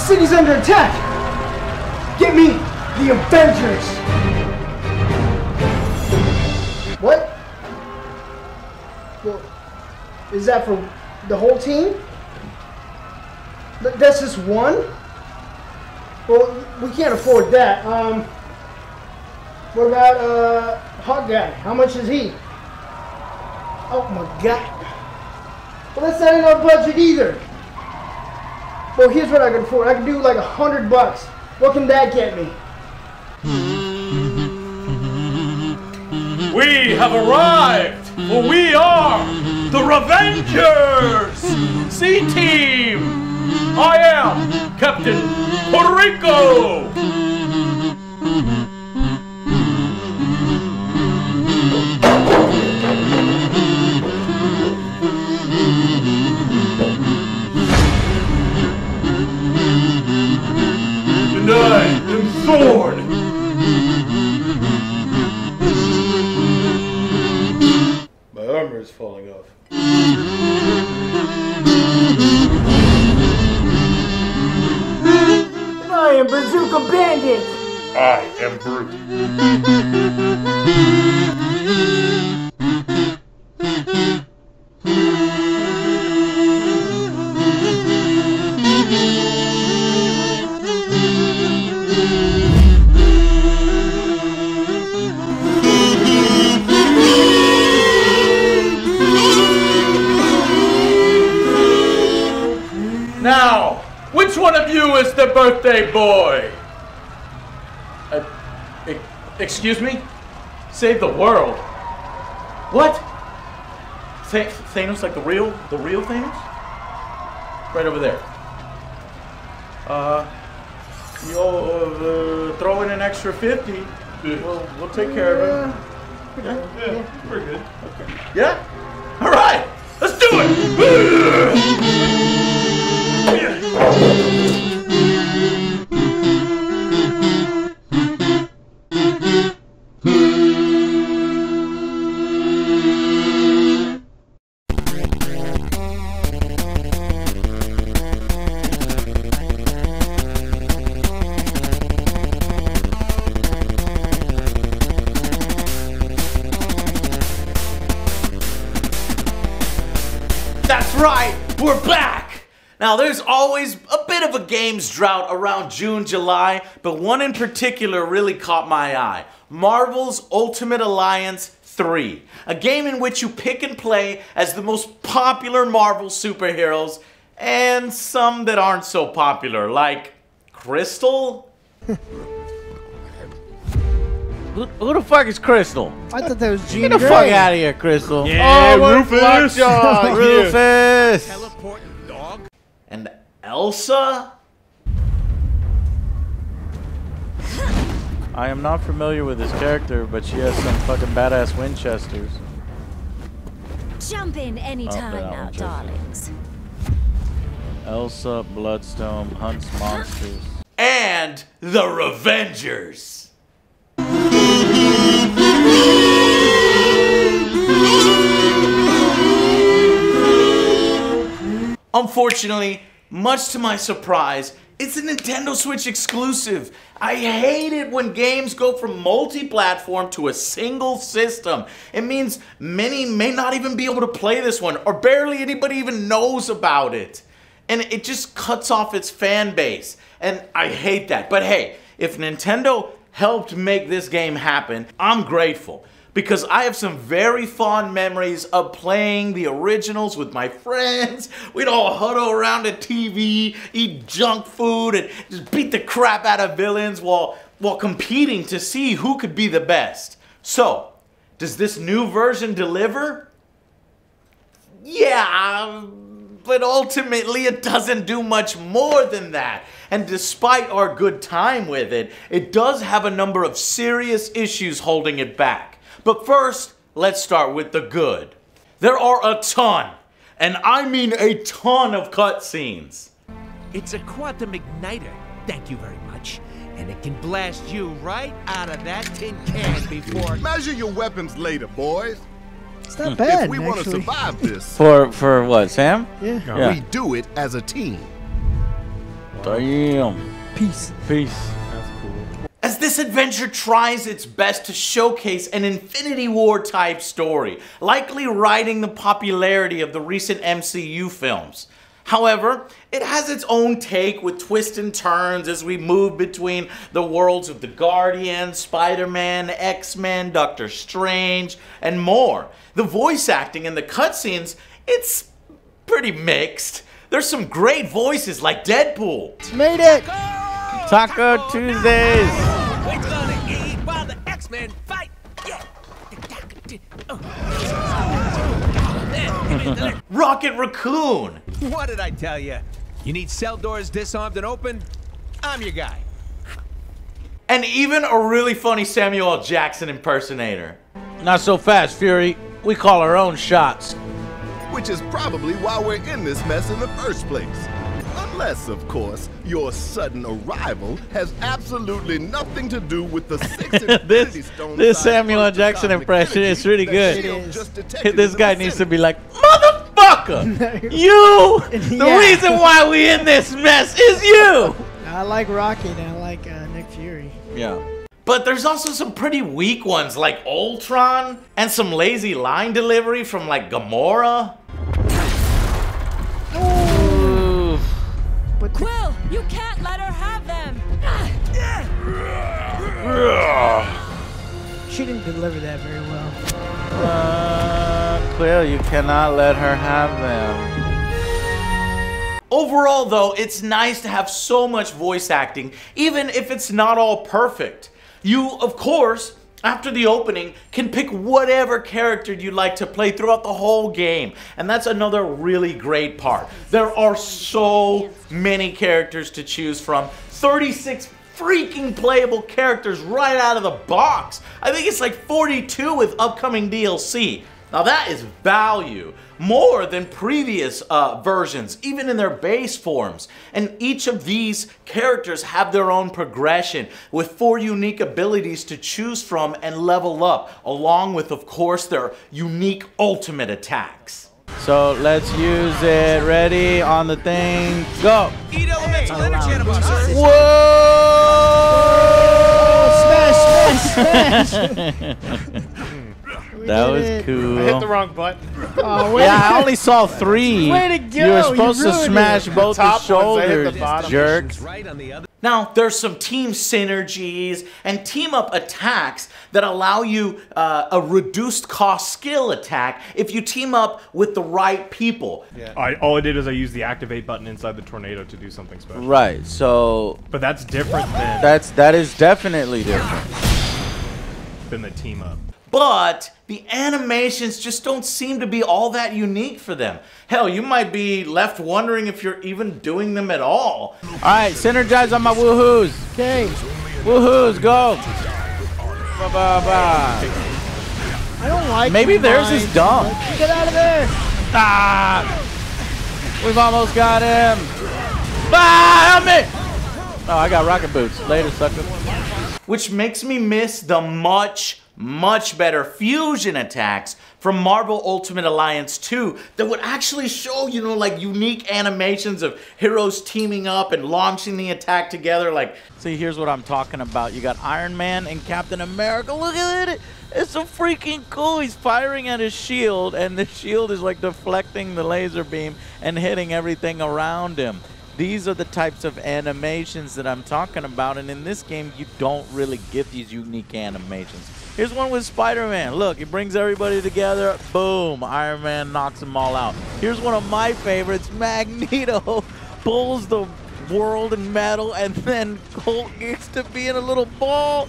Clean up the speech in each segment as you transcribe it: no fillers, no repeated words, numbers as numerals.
city's under attack. Get me the Avengers. What? Well, is that for the whole team? That's just one? Well, we can't afford that. What about Hot Guy? How much is he? Oh my God. Well, that's not in our budget either. Well, here's what I can afford. I can do like $100. What can that get me? We have arrived, for we are the Revengers! C-Team! I am Captain Puerto Rico! And I am Sword! My armor is falling off. I am Bazooka Bandit! I am Groot. Now, which one of you is the birthday boy? Excuse me? Save the world. What? Thanos, like the real Thanos? Right over there. You'll throw in an extra 50. We'll take care of him. Yeah, we're good. Okay. Yeah? All right. Let's do it. That's right, we're back! Now there's always a bit of a games drought around June, July, but one in particular really caught my eye. Marvel's Ultimate Alliance 3. A game in which you pick and play as the most popular Marvel superheroes and some that aren't so popular, like Crystal? Who the fuck is Crystal? I thought that was Jean Get the Grey. fuck out of here, Crystal. Yeah, oh, Rufus. Rufus. Teleporting dog. And Elsa? I am not familiar with this character, but she has some fucking badass Winchesters. Jump in anytime now, darlings. Elsa, Bloodstone, hunts monsters. And the Revengers! Unfortunately, much to my surprise, it's a Nintendo Switch exclusive. I hate it when games go from multi-platform to a single system. It means many may not even be able to play this one, or barely anybody even knows about it. And it just cuts off its fan base. And I hate that. But hey, if Nintendo helped make this game happen, I'm grateful. Because I have some very fond memories of playing the originals with my friends. We'd all huddle around a TV, eat junk food, and just beat the crap out of villains while competing to see who could be the best. So, does this new version deliver? Yeah, but ultimately it doesn't do much more than that. And despite our good time with it, it does have a number of serious issues holding it back. But first, let's start with the good. There are a ton, and I mean a ton of cutscenes. It's a quantum igniter. Thank you very much. And it can blast you right out of that tin can before... Measure your weapons later, boys. It's not bad, If we want to survive this, For what, Sam? Yeah. we do it as a team. Damn. Peace. Peace. As this adventure tries its best to showcase an Infinity War type story, likely riding the popularity of the recent MCU films. However, it has its own take with twists and turns as we move between the worlds of the Guardians, Spider-Man, X-Men, Doctor Strange, and more. The voice acting and the cutscenes, it's pretty mixed. There's some great voices like Deadpool. Made it! Taco Tuesdays. We're gonna eat while the X-Men fight. Yeah. Rocket Raccoon. What did I tell you? You need cell doors disarmed and open? I'm your guy. And even a really funny Samuel L. Jackson impersonator. Not so fast, Fury. We call our own shots. Which is probably why we're in this mess in the first place. Unless, of course, your sudden arrival has absolutely nothing to do with the 6 Infinity Stones. This Samuel L. Jackson impression is really good. This guy needs to be like, motherfucker! You! The reason why we in this mess is you! I like Rocket and I like Nick Fury. Yeah. But there's also some pretty weak ones like Ultron and some lazy line delivery from like Gamora. But Quill, you can't let her have them. she didn't deliver that very well. Quill, you cannot let her have them. Overall though, it's nice to have so much voice acting, even if it's not all perfect. You, of course, after the opening, can pick whatever character you'd like to play throughout the whole game. And that's another really great part. There are so many characters to choose from. 36 freaking playable characters right out of the box. I think it's like 42 with upcoming DLC. Now that is value. More than previous versions, even in their base forms. And each of these characters have their own progression with 4 unique abilities to choose from and level up, along with, of course, their unique ultimate attacks. So let's use it. Ready, on the thing, go! Eat elemental energy animals. Whoa! Smash! That was cool. I hit the wrong button. Oh, Yeah, I only saw 3. Way to go, You were supposed to ruined smash it. both the Top ones, I hit shoulders, the bottom. jerks. Right on the other. Now, there's some team synergies and team-up attacks that allow you a reduced cost skill attack if you team up with the right people. All I did is I used the activate button inside the tornado to do something special. Right, so But that's different than that is definitely different. the team up. But the animations just don't seem to be all that unique for them. Hell, you might be left wondering if you're even doing them at all. Alright, synergize on my woohoos. Okay. Woohoos, go! Ba, ba, ba. I don't like Maybe theirs is dumb. Get out of there! Ah! We've almost got him. Ah, help me! Oh, I got rocket boots. Later, sucker. Which makes me miss the much better fusion attacks from Marvel Ultimate Alliance 2 that would actually show, you know, like unique animations of heroes teaming up and launching the attack together. Like, see, here's what I'm talking about. You got Iron Man and Captain America. Look at it. It's so freaking cool. He's firing at his shield, and the shield is like deflecting the laser beam and hitting everything around him. These are the types of animations that I'm talking about, and in this game, you don't really get these unique animations. Here's one with Spider-Man. Look, he brings everybody together. Boom. Iron Man knocks them all out. Here's one of my favorites. Magneto pulls the world in metal, and then Hulk gets to be in a little ball.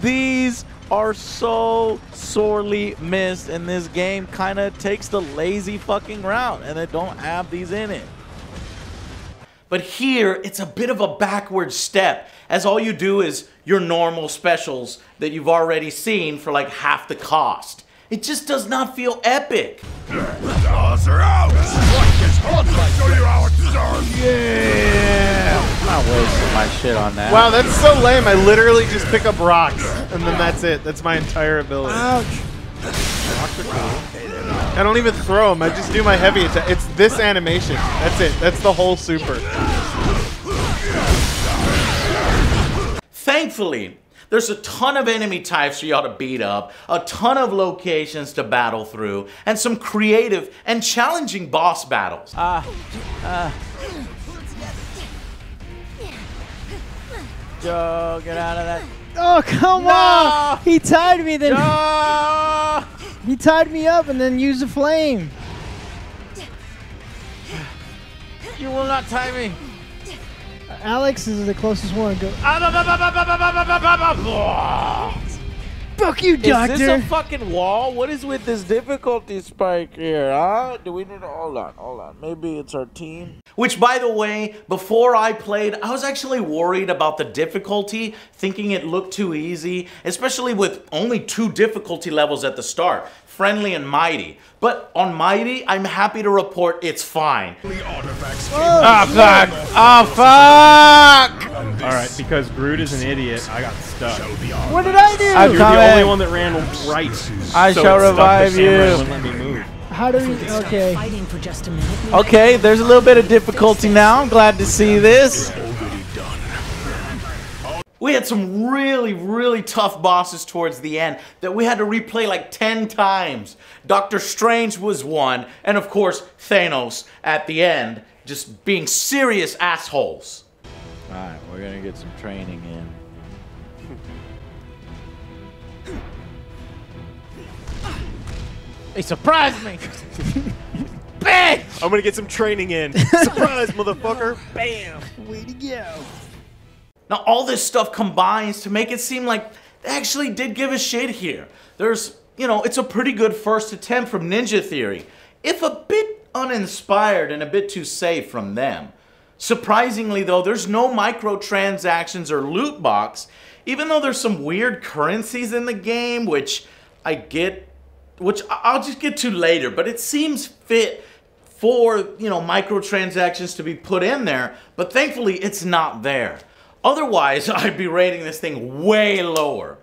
These are so sorely missed, and this game kind of takes the lazy fucking route, and they don't have these in it. but here it's a bit of a backward step, as all you do is your normal specials that you've already seen for like half the cost. It just does not feel epic. Jaws are out! Show you how it's done! Yeah! I'm not wasting my shit on that. Wow, that's so lame. I literally just pick up rocks, and then that's it. That's my entire ability. Ouch. Rocks are cool. I don't even throw them. I just do my heavy attack. It's this animation. That's it. That's the whole super. Thankfully, there's a ton of enemy types for y'all to beat up, a ton of locations to battle through, and some creative and challenging boss battles. Joe, get out of that. Oh, come on! He tied me then. Joe! He tied me up and then used the flame. You will not tie me. Alex is the closest one. Go. Fuck you, Doctor. Is this a fucking wall? What is with this difficulty spike here, huh? Do we need to... Hold on. Maybe it's our team. Which, by the way, before I played, I was actually worried about the difficulty, thinking it looked too easy, especially with only 2 difficulty levels at the start, Friendly and Mighty. But on Mighty, I'm happy to report it's fine. Oh, fuck! Oh, fuck! Alright, because Groot is an idiot, I got stuck. What did I do? You're the only one that ran right. I shall revive you. Let me move. How do we... Okay. Fighting for just a minute. Okay, there's a little bit of difficulty now. I'm glad to see this. We had some really, really tough bosses towards the end that we had to replay like 10 times. Doctor Strange was one, and of course, Thanos at the end, just being serious assholes. Alright, we're gonna get some training in. He surprised me! Bitch! I'm gonna get some training in. Surprise, motherfucker! Bam! Way to go. Now, all this stuff combines to make it seem like they actually did give a shit here. There's, you know, it's a pretty good first attempt from Ninja Theory, if a bit uninspired and a bit too safe from them. Surprisingly, though, there's no microtransactions or loot box, even though there's some weird currencies in the game, which I'll just get to later, but it seems fit for, you know, microtransactions to be put in there, but thankfully it's not there. Otherwise, I'd be rating this thing way lower.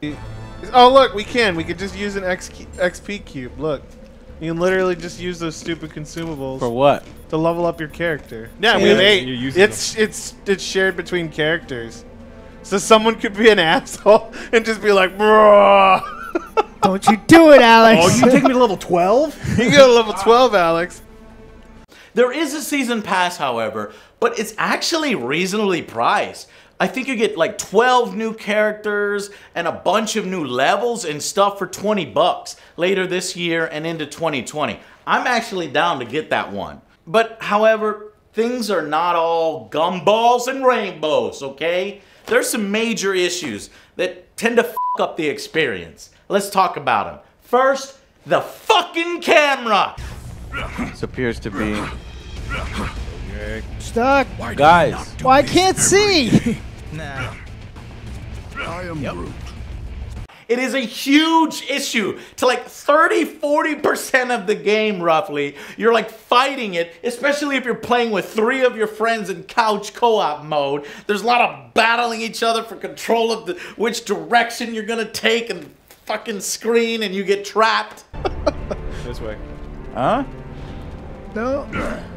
Oh, look, we could just use an XP cube. Look. You can literally just use those stupid consumables. For what? To level up your character. Yeah, we have 8. It's shared between characters. So someone could be an asshole and just be like, bro. Don't you do it, Alex. Oh, you take me to level 12? You can go to level 12, Alex. There is a season pass, however, but it's actually reasonably priced. I think you get like 12 new characters and a bunch of new levels and stuff for 20 bucks later this year and into 2020. I'm actually down to get that one. But however, things are not all gumballs and rainbows, okay? There's some major issues that tend to f up the experience. Let's talk about them. First, the fucking camera. This appears to be... Stuck. Guys. Well, I can't see. I am Groot. It is a huge issue to like 30-40% of the game, roughly. You're like fighting it, especially if you're playing with 3 of your friends in couch co-op mode. There's a lot of battling each other for control of which direction you're gonna take and fucking screen, and you get trapped. This way. Huh? No.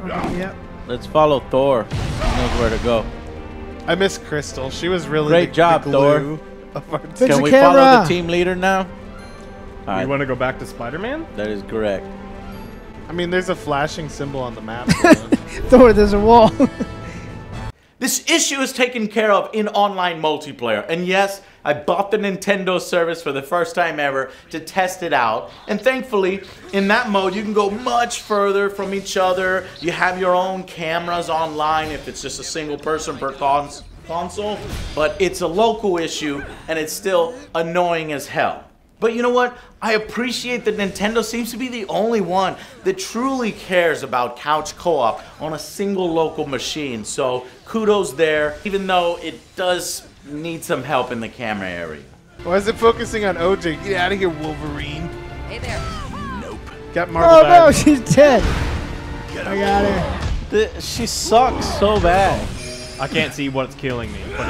Okay, yep. Let's follow Thor. He knows where to go. I miss Crystal. She was really Great job, the glue of our Fix Can the we camera. follow the team leader now? All You right, want to go back to Spider-Man? that is correct. I mean, there's a flashing symbol on the map. Thor, there's a wall. This issue is taken care of in online multiplayer. And yes, I bought the Nintendo service for the first time ever to test it out. And thankfully, in that mode, you can go much further from each other. You have your own cameras online if it's just a single person per console. But it's a local issue, and it's still annoying as hell. But you know what? I appreciate that Nintendo seems to be the only one that truly cares about couch co-op on a single local machine. So kudos there, even though it does need some help in the camera area. Why is it focusing on OJ? Get out of here, Wolverine. Hey there. Nope. Got Marvel Oh back. no, she's dead. I got her. She sucks so bad. I can't see what's killing me. But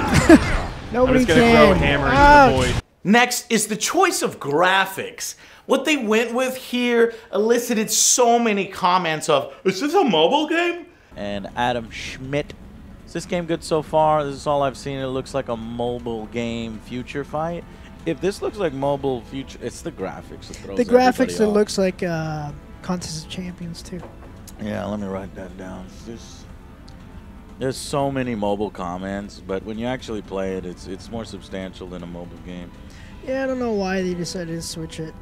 Nobody I'm just gonna can. throw a hammer Ouch. into the void. Next is the choice of graphics. What they went with here elicited so many comments of, is this a mobile game? And Adam Schmidt Is this game good so far? This is all I've seen. It looks like a mobile game future fight. If this looks like mobile future, it's the graphics that throws the graphics. It off. looks like Contest of Champions too. Yeah, let me write that down. There's so many mobile comments, but when you actually play it, it's more substantial than a mobile game. Yeah, I don't know why they decided to switch it.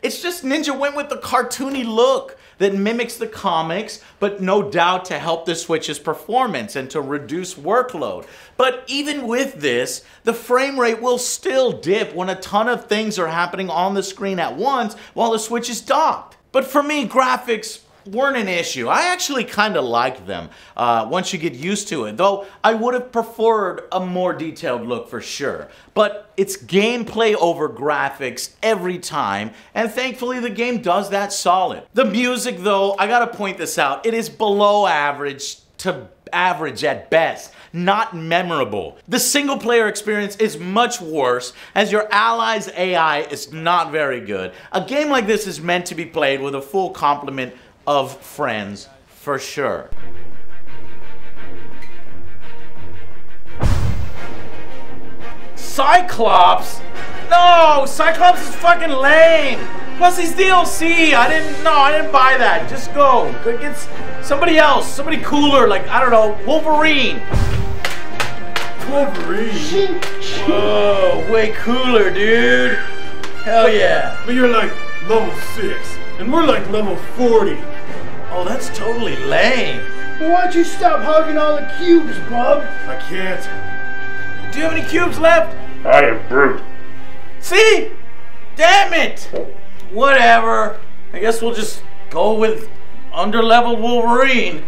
It's just Ninja went with the cartoony look that mimics the comics, but no doubt to help the Switch's performance and to reduce workload. But even with this, the frame rate will still dip when a ton of things are happening on the screen at once while the Switch is docked. But for me, graphics weren't an issue. I actually kind of liked them once you get used to it, though I would have preferred a more detailed look for sure. But it's gameplay over graphics every time, and thankfully the game does that solid. The music though, I gotta point this out, it is below average to average at best. Not memorable. The single player experience is much worse as your allies' AI is not very good. A game like this is meant to be played with a full complement of friends, for sure. Cyclops? No, Cyclops is fucking lame. Plus he's DLC. I didn't buy that. Just go get somebody else, somebody cooler, like, I don't know, Wolverine. Wolverine? Whoa, way cooler, dude. Hell yeah. But you're like level 6, and we're like level 40. Oh, that's totally lame. Well, why don't you stop hugging all the cubes, bub? I can't. Do you have any cubes left? I am brute. See? Damn it! Whatever. I guess we'll just go with underleveled Wolverine.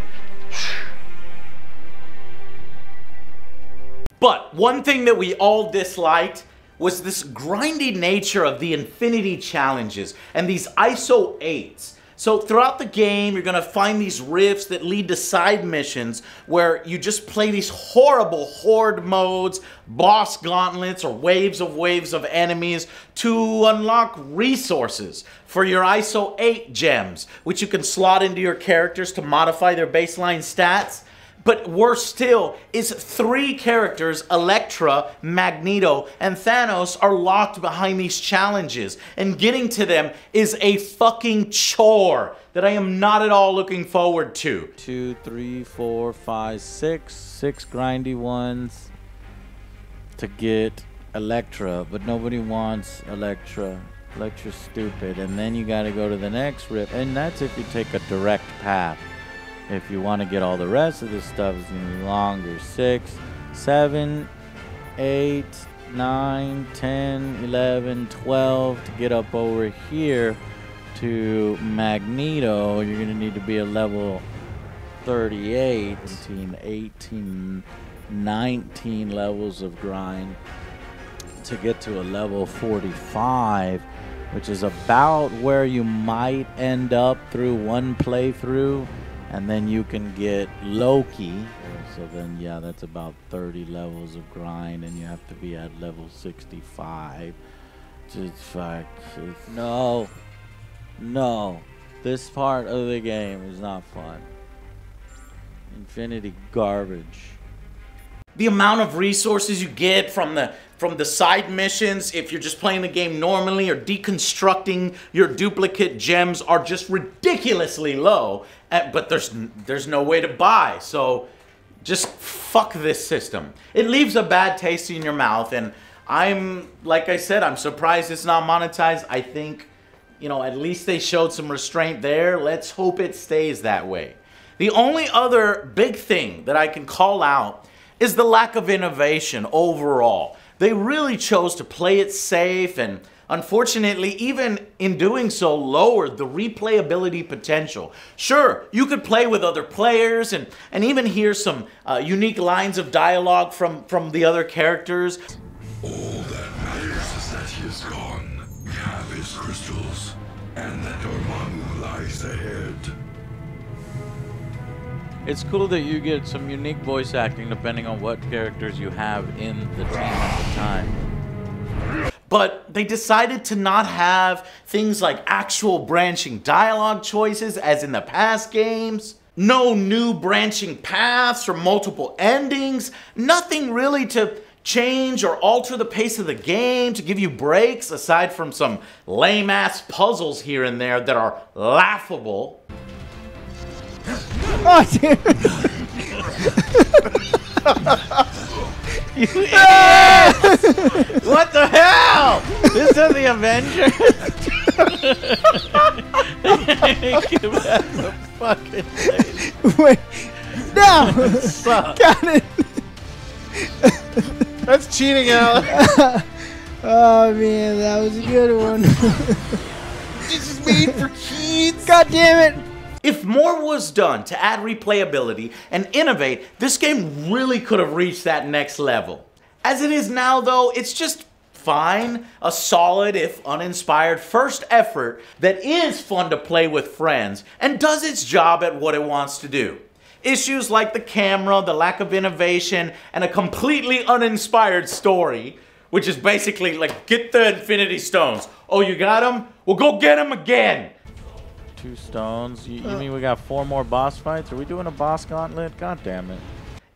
But one thing that we all disliked was this grindy nature of the infinity challenges and these ISO 8s. So throughout the game, you're gonna find these rifts that lead to side missions where you just play these horrible horde modes, boss gauntlets, or waves of enemies to unlock resources for your ISO 8 gems, which you can slot into your characters to modify their baseline stats. But worse still is 3 characters, Elektra, Magneto, and Thanos, are locked behind these challenges. And getting to them is a fucking chore that I am not at all looking forward to. 2, 3, 4, 5, 6. 6 grindy ones to get Elektra, but nobody wants Elektra. Elektra's stupid. And then you gotta go to the next rip, and that's if you take a direct path. If you want to get all the rest of this stuff, it's going to be longer. 6, 7, 8, 9, 10, 11, 12. To get up over here to Magneto, you're going to need to be a level 38. 18, 19 levels of grind to get to a level 45, which is about where you might end up through one playthrough. And then you can get Loki. So then, yeah, that's about 30 levels of grind, and you have to be at level 65. Just fuck. No. This part of the game is not fun. Infinity garbage. The amount of resources you get from the side missions, if you're just playing the game normally or deconstructing your duplicate gems, are just ridiculously low. But there's no way to buy, so just fuck this system. It leaves a bad taste in your mouth, and like I said, I'm surprised it's not monetized. I think, you know, at least they showed some restraint there. Let's hope it stays that way. The only other big thing that I can call out is the lack of innovation overall. They really chose to play it safe, and unfortunately, even in doing so, lowered the replayability potential. Sure, you could play with other players and even hear some unique lines of dialogue from the other characters. All that matters is that he is gone. We have his crystals, and that Dormammu lies ahead. It's cool that you get some unique voice acting depending on what characters you have in the team at the time. But they decided to not have things like actual branching dialogue choices as in the past games. No new branching paths or multiple endings. Nothing really to change or alter the pace of the game, to give you breaks, aside from some lame-ass puzzles here and there that are laughable. Oh, dude. You idiot! What the hell? This is the Avengers? Give that the fucking thing. Wait. No! Got it! That's cheating, Al. Oh, man, that was a good one. This is made for kids. God damn it! If more was done to add replayability and innovate, this game really could have reached that next level. As it is now, though, it's just fine. A solid, if uninspired, first effort that is fun to play with friends and does its job at what it wants to do. Issues like the camera, the lack of innovation, and a completely uninspired story, which is basically like, get the Infinity Stones. Oh, you got them? Well, go get them again. 2 stones. You mean we got 4 more boss fights? Are we doing a boss gauntlet? God damn it.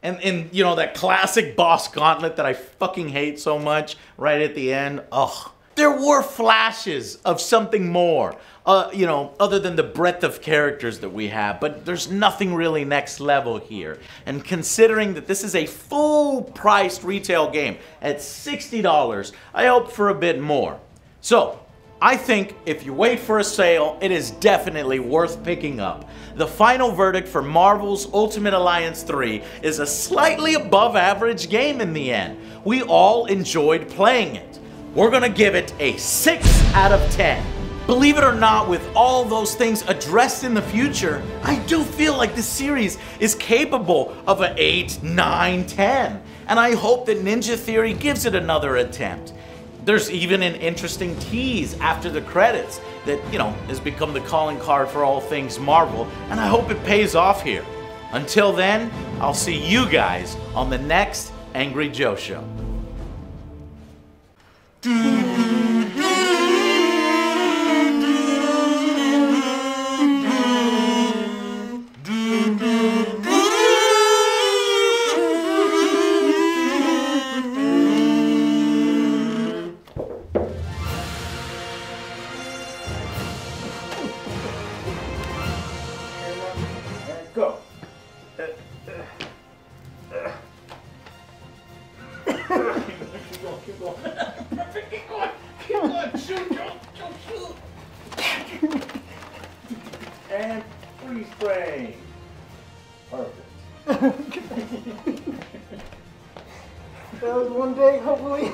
And you know, that classic boss gauntlet that I fucking hate so much right at the end? Ugh. There were flashes of something more, you know, other than the breadth of characters that we have, but there's nothing really next level here. And considering that this is a full-priced retail game at $60, I hope for a bit more. So, I think if you wait for a sale, it is definitely worth picking up. The final verdict for Marvel's Ultimate Alliance 3 is a slightly above average game in the end. We all enjoyed playing it. We're gonna give it a 6 out of 10. Believe it or not, with all those things addressed in the future, I do feel like this series is capable of an 8, 9, 10. And I hope that Ninja Theory gives it another attempt. There's even an interesting tease after the credits that, you know, has become the calling card for all things Marvel, and I hope it pays off here. Until then, I'll see you guys on the next Angry Joe Show. Go. Keep going. Perfect. Keep going. Shoot, shoot. And freeze frame. Perfect. That was one day, hopefully.